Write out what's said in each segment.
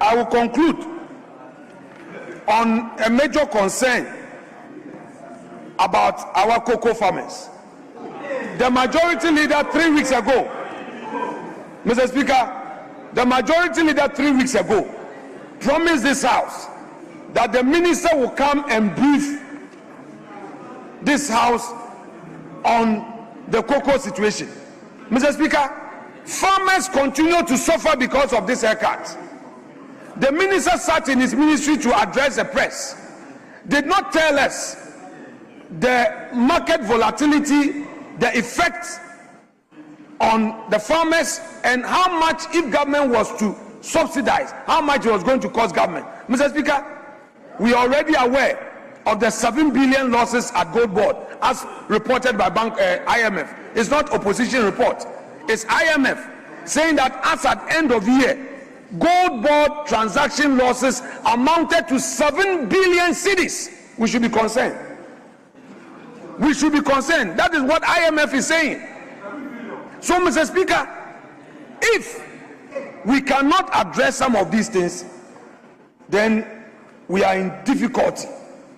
I will conclude on a major concern about our cocoa farmers. The majority leader 3 weeks ago, Mr. Speaker, the majority leader 3 weeks ago promised this House that the minister will come and brief this House on the cocoa situation. Mr. Speaker, farmers continue to suffer because of this haircut. The minister sat in his ministry to address the press, did not tell us the market volatility, the effect on the farmers, and how much, if government was to subsidize, how much it was going to cost government. Mr. Speaker, we are already aware of the 7 billion losses at Gold Board, as reported by IMF. It's not opposition report. It's IMF saying that as at end of year, Gold Board transaction losses amounted to 7 billion cedis. We should be concerned. We should be concerned. That is what IMF is saying. So, Mr. Speaker, if we cannot address some of these things, then we are in difficulty.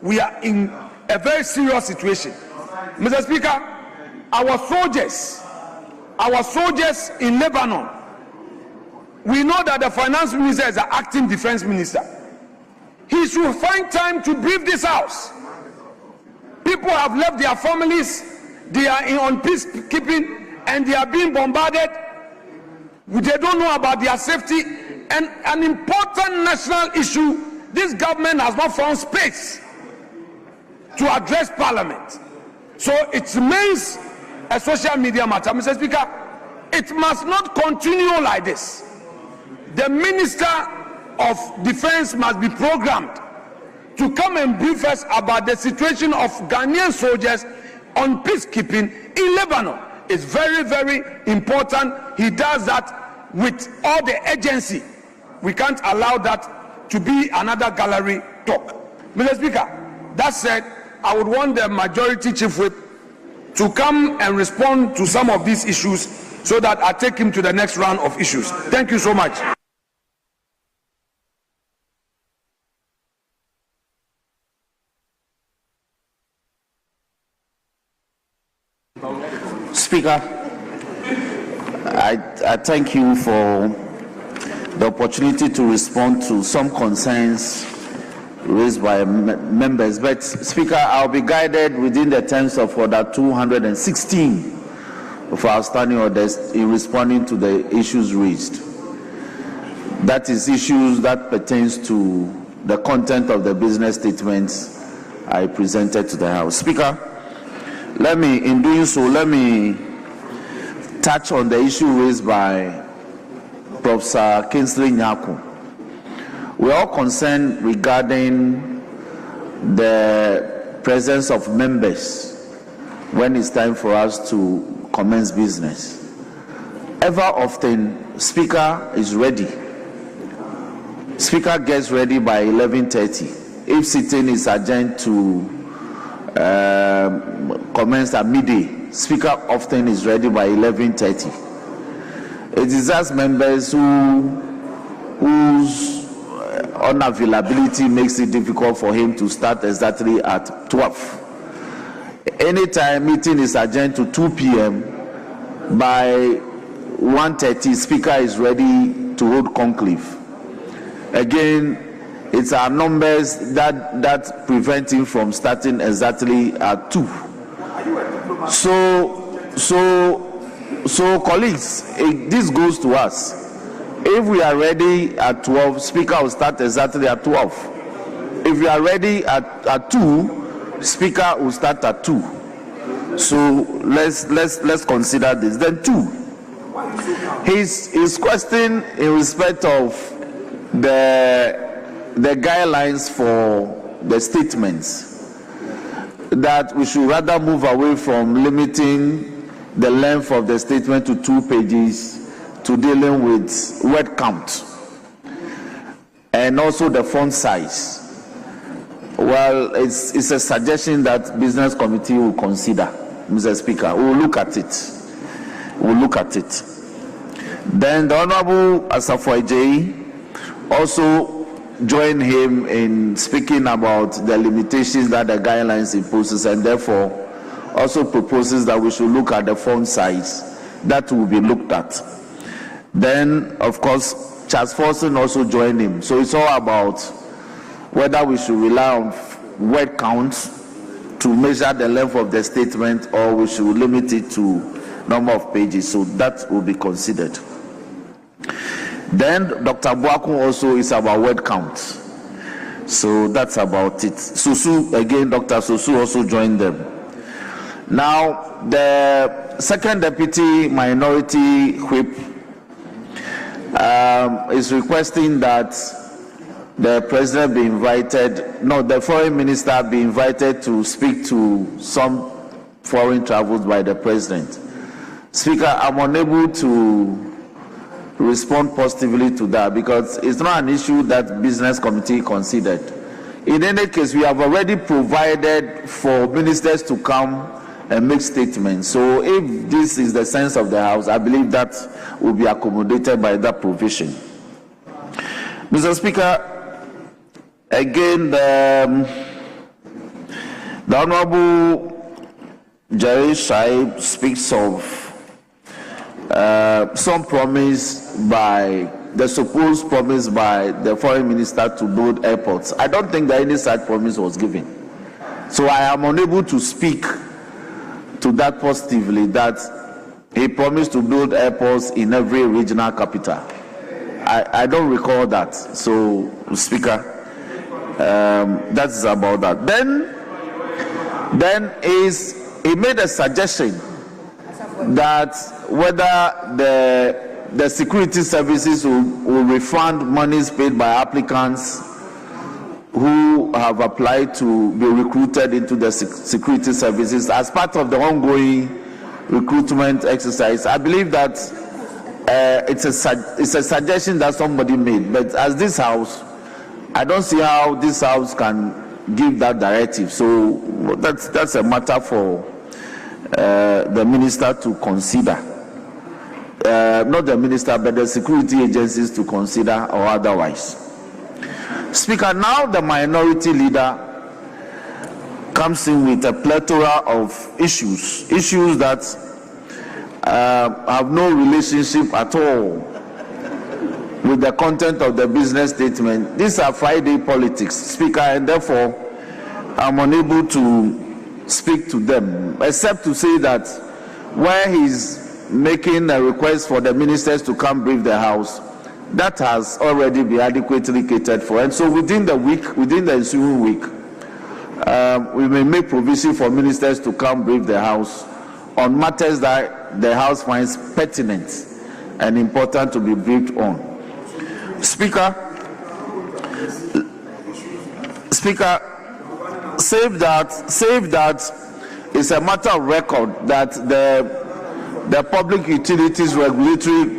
We are in a very serious situation. Mr. Speaker, our soldiers in Lebanon, we know that the finance minister is an acting defense minister. He should find time to brief this House. People have left their families, they are on peacekeeping, and they are being bombarded. They don't know about their safety. And an important national issue, this government has not found space to address Parliament. So it remains a social media matter. Mr. Speaker, it must not continue like this. The Minister of Defense must be programmed to come and brief us about the situation of Ghanaian soldiers on peacekeeping in Lebanon. It's very, very important. He does that with all the agency. We can't allow that to be another gallery talk. Mr. Speaker, that said, I would want the majority chief whip to come and respond to some of these issues so that I take him to the next round of issues. Thank you so much. Speaker, I thank you for the opportunity to respond to some concerns raised by members. But, Speaker, I'll be guided within the terms of Order 216 of our standing orders in responding to the issues raised. That is issues that pertains to the content of the business statements I presented to the House. Speaker, in doing so, let me touch on the issue raised by Professor Kingsley Nyaku. We are all concerned regarding the presence of members when it's time for us to commence business. Ever often, Speaker is ready. Speaker gets ready by 11:30. If sitting is adjourned to commence at midday, Speaker often is ready by 11:30. It is just members whose unavailability makes it difficult for him to start exactly at 12. Anytime meeting is adjourned to 2 p.m., by 1:30, Speaker is ready to hold conclave. Again, it's our numbers that prevent him from starting exactly at 2. So colleagues, this goes to us. If we are ready at 12, Speaker will start exactly at 12. If we are ready at 2, Speaker will start at 2. So let's consider this. Then 2. His question in respect of the guidelines for the statements, that we should rather move away from limiting the length of the statement to 2 pages to dealing with word count and also the font size. Well, it's a suggestion that business committee will consider, Mr. Speaker. We'll look at it. Then the Honorable Asafo Ejeyi also join him in speaking about the limitations that the guidelines imposes, and therefore also proposes that we should look at the font size. That will be looked at. Then, of course, Charles Forson also joined him. So it's all about whether we should rely on word counts to measure the length of the statement, or we should limit it to number of pages. So that will be considered. Then Dr. Boakun also is about word counts. So that's about it. Susu, again, Dr. Susu also joined them. Now, the second deputy minority whip is requesting that the president be invited, no, the foreign minister be invited to speak to some foreign travels by the president. Speaker, I'm unable to respond positively to that because it's not an issue that business committee considered. In any case, we have already provided for ministers to come and make statements. So if this is the sense of the House, I believe that will be accommodated by that provision. Mr. Speaker, again, the Honorable Jerry Shaib speaks of some promise by the supposed promise by the foreign minister to build airports. I don't think that any such promise was given. So I am unable to speak to that positively, that he promised to build airports in every regional capital. I don't recall that. So, Speaker, that's about that. Then he made a suggestion that whether the security services will refund monies paid by applicants who have applied to be recruited into the security services as part of the ongoing recruitment exercise. I believe that it's a suggestion that somebody made, but as this House, I don't see how this House can give that directive. So that's a matter for the minister to consider. Not the minister, but the security agencies to consider or otherwise. Speaker, now the minority leader comes in with a plethora of issues that have no relationship at all with the content of the business statement. These are Friday politics, Speaker, and therefore I'm unable to speak to them, except to say that where he's making a request for the ministers to come brief the House, that has already been adequately catered for. And so within the ensuing week, we may make provision for ministers to come brief the House on matters that the House finds pertinent and important to be briefed on. Speaker, save that it's a matter of record that the Public Utilities Regulatory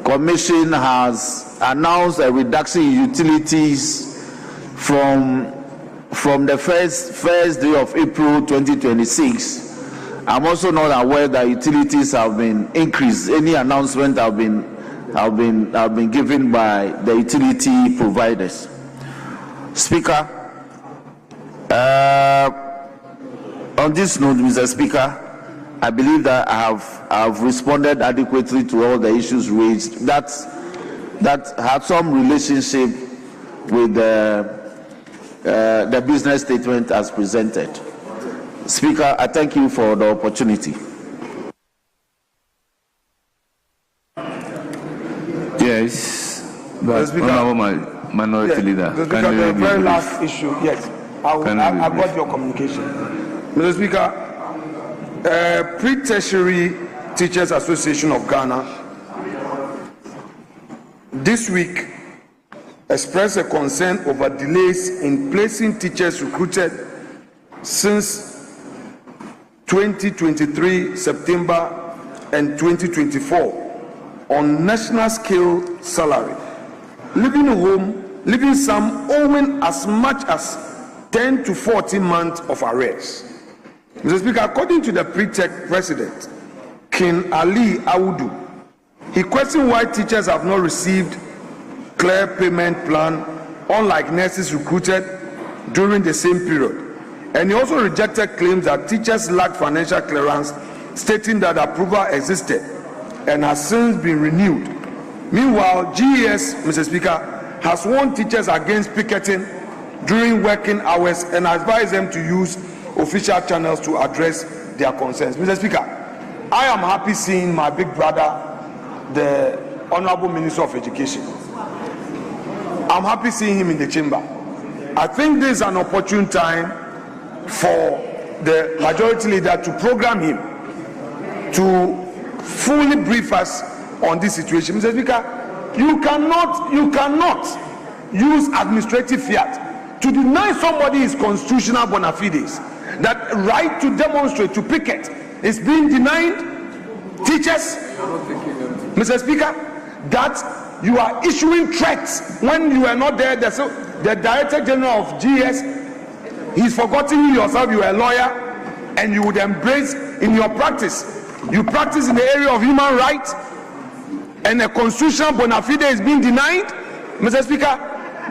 Commission has announced a reduction in utilities from the first day of April 2026. I'm also not aware that utilities have been increased. Any announcement have been given by the utility providers. Speaker, on this note, Mr. Speaker, I believe that I have responded adequately to all the issues raised that had some relationship with the business statement as presented. Speaker, I thank you for the opportunity. Yes, but Honorable Minority Leader. Can you the very last issue, yes, I got your communication. Mr. Speaker, Pre-Tertiary Teachers Association of Ghana this week expressed a concern over delays in placing teachers recruited since 2023 September and 2024 on national scale salary, leaving some owing as much as 10 to 14 months of arrears. Mr. Speaker, according to the Pre-Tech president, King Ali Awudu, he questioned why teachers have not received clear payment plan, unlike nurses recruited during the same period. And he also rejected claims that teachers lacked financial clearance, stating that approval existed and has since been renewed. Meanwhile, GES, Mr. Speaker, has warned teachers against picketing during working hours and advised them to use official channels to address their concerns. Mr. Speaker, I am happy seeing my big brother, the Honorable Minister of Education. I'm happy seeing him in the chamber. I think this is an opportune time for the majority leader to program him to fully brief us on this situation. Mr. Speaker, you cannot use administrative fiat to deny somebody his constitutional bona fides. That right to demonstrate, to picket, is being denied teachers. Mr. Speaker, that you are issuing threats when you are not there. The Director General of GS, he's forgotten you yourself, you are a lawyer, and you would embrace in your practice. You practice in the area of human rights, and a constitutional bona fide is being denied. Mr. Speaker,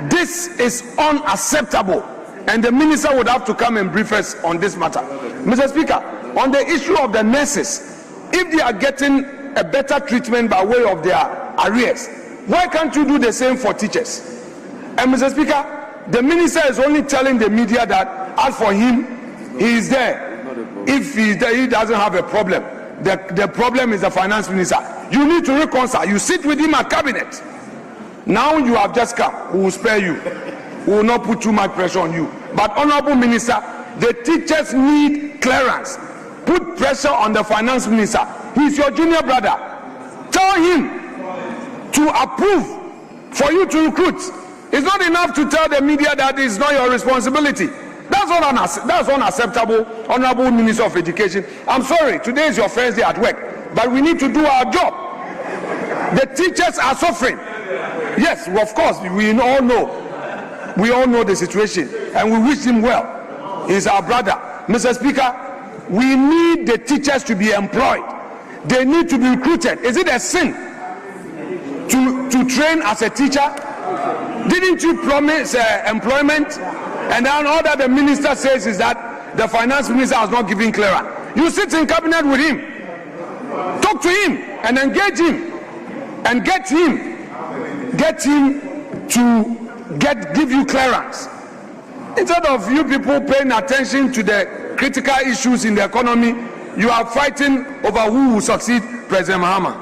this is unacceptable, and the minister would have to come and brief us on this matter. Mr. Speaker, on the issue of the nurses, if they are getting a better treatment by way of their arrears, why can't you do the same for teachers? And Mr. Speaker, the minister is only telling the media that as for him, he is there. If he is there, he doesn't have a problem. The problem is the finance minister. You need to reconcile. You sit with him at cabinet. Now you have just come. We will spare you. We will not put too much pressure on you. But Honorable Minister, the teachers need clearance. Put pressure on the finance minister. He's your junior brother. Tell him to approve for you to recruit. It's not enough to tell the media that it's not your responsibility. That's unacceptable, Honorable Minister of Education. I'm sorry, today is your first day at work, but we need to do our job. The teachers are suffering. Yes, of course, we all know the situation, and we wish him well. He's our brother. Mr. Speaker, we need the teachers to be employed. They need to be recruited. Is it a sin to train as a teacher? Didn't you promise employment? And then all that the minister says is that the finance minister has not given clearance. You sit in cabinet with him, talk to him, and engage him, and get him to give you clearance. Instead of you people paying attention to the critical issues in the economy, you are fighting over who will succeed President Mahama.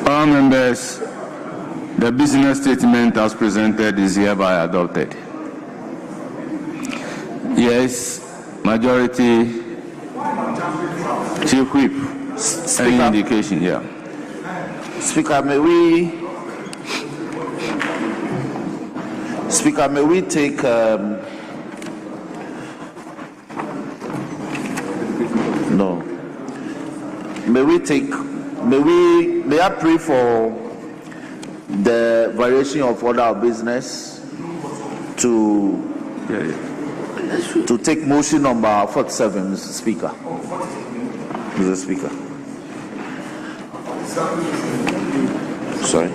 All members, the business statement as presented is hereby adopted. Yes, majority. Chief Whip. Speaker, any indication? Yeah. Speaker, may we take no. May I pray for the variation of order of business to take motion number 47, Mr. Speaker. Mr. Speaker. Sorry.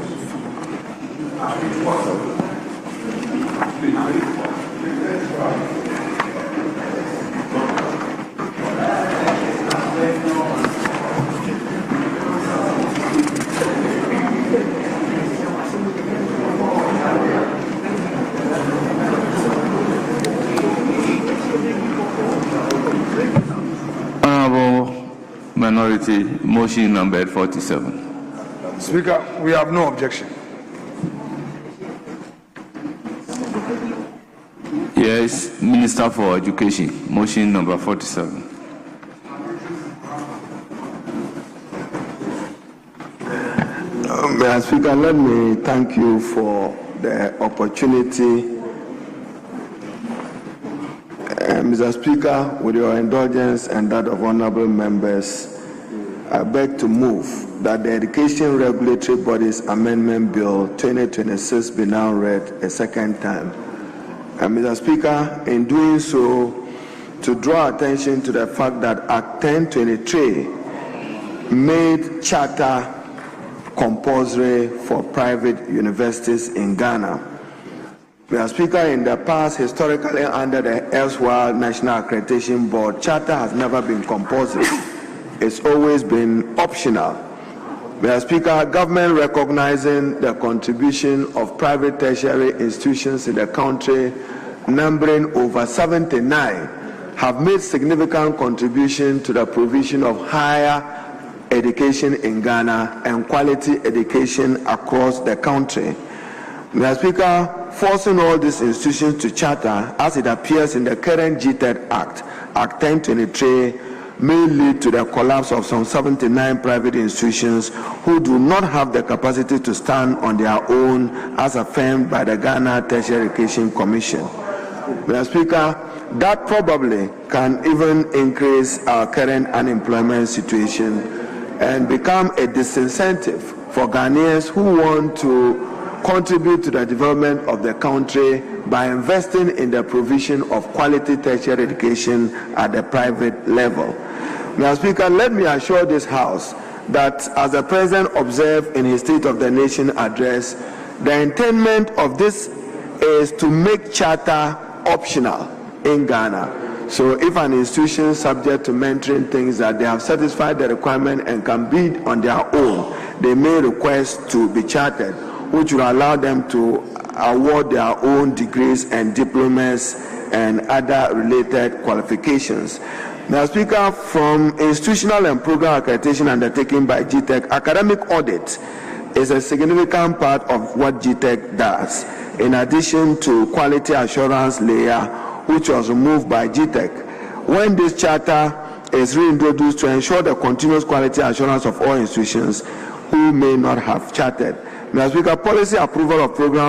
Minority, motion number 47. Speaker, we have no objection. Yes, Minister for Education, motion number 47. Mr. Speaker, let me thank you for the opportunity. Mr. Speaker, with your indulgence and that of honorable members, I beg to move that the Education Regulatory Bodies Amendment Bill 2026 be now read a second time. And Mr. Speaker, in doing so, to draw attention to the fact that Act 1023 made charter compulsory for private universities in Ghana. Mr. Speaker, in the past, historically under the erstwhile National Accreditation Board, charter has never been compulsory. It's always been optional. Mr. Speaker, government recognizing the contribution of private tertiary institutions in the country, numbering over 79, have made significant contribution to the provision of higher education in Ghana and quality education across the country. Mr. Speaker, forcing all these institutions to charter, as it appears in the current GTED Act, Act 1023, may lead to the collapse of some 79 private institutions who do not have the capacity to stand on their own, as affirmed by the Ghana Tertiary Education Commission. Mr. Speaker, that probably can even increase our current unemployment situation and become a disincentive for Ghanaians who want to contribute to the development of the country by investing in the provision of quality tertiary education at the private level. Mr. Speaker, let me assure this House that, as the President observed in his State of the Nation address, the intent of this is to make charter optional in Ghana. So if an institution subject to mentoring thinks that they have satisfied the requirement and can bid on their own, they may request to be chartered, which will allow them to award their own degrees and diplomas and other related qualifications. Now, Speaker, from institutional and program accreditation undertaken by GTEC, academic audit is a significant part of what GTEC does, in addition to quality assurance layer, which was removed by GTEC. When this charter is reintroduced to ensure the continuous quality assurance of all institutions who may not have chartered. Mr. Speaker, policy approval of programs